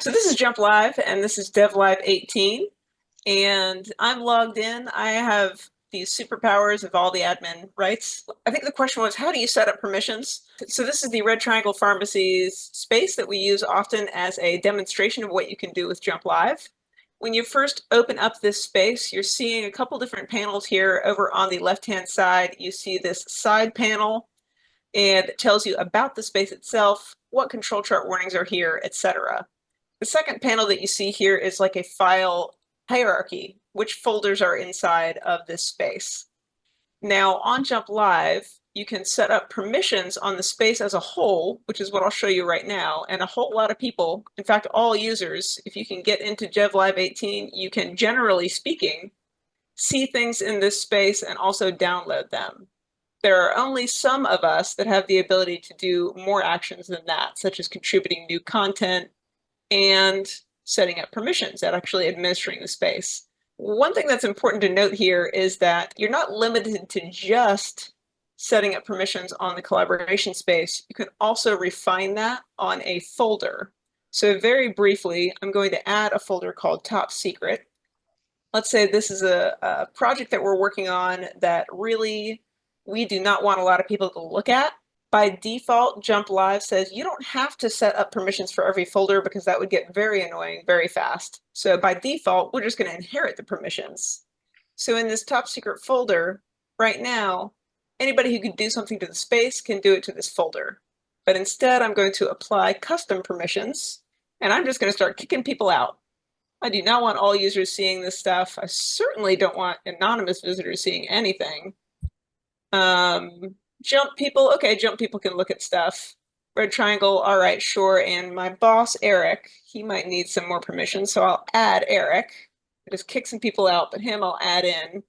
So this is Jump Live, and this is Dev Live 18, and I'm logged in. I have these superpowers of all the admin rights. I think the question was, how do you set up permissions? So this is the Red Triangle Pharmacies space that we use often as a demonstration of what you can do with Jump Live. When you first open up this space, you're seeing a couple different panels here. Over on the left-hand side, you see this side panel, and it tells you about the space itself, what control chart warnings are here, etc. The second panel that you see here is like a file hierarchy, which folders are inside of this space. Now on Jump Live, you can set up permissions on the space as a whole, which is what I'll show you right now. And a whole lot of people, in fact, all users, if you can get into Dev Live 18, you can, generally speaking, see things in this space and also download them. There are only some of us that have the ability to do more actions than that, such as contributing new content, and setting up permissions and actually administering the space. One thing that's important to note here is that you're not limited to just setting up permissions on the collaboration space. You can also refine that on a folder. So very briefly, I'm going to add a folder called Top Secret. Let's say this is a project that we're working on that really we do not want a lot of people to look at. By default, Jump Live says you don't have to set up permissions for every folder because that would get very annoying very fast. So by default, we're just going to inherit the permissions. So in this top secret folder, right now, anybody who can do something to the space can do it to this folder. But instead, I'm going to apply custom permissions, and I'm just going to start kicking people out. I do not want all users seeing this stuff. I certainly don't want anonymous visitors seeing anything. Jump people, okay, jump people can look at stuff. Red triangle, all right, sure. And my boss, Eric, he might need some more permission, so I'll add Eric. I just kick some people out, but him I'll add in.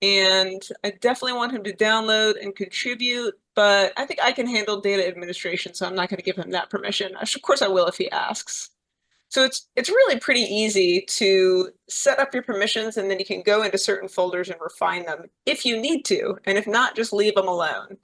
And I definitely want him to download and contribute, but I think I can handle data administration, so I'm not going to give him that permission. Of course I will if he asks. So it's really pretty easy to set up your permissions, and then you can go into certain folders and refine them if you need to, and if not, just leave them alone.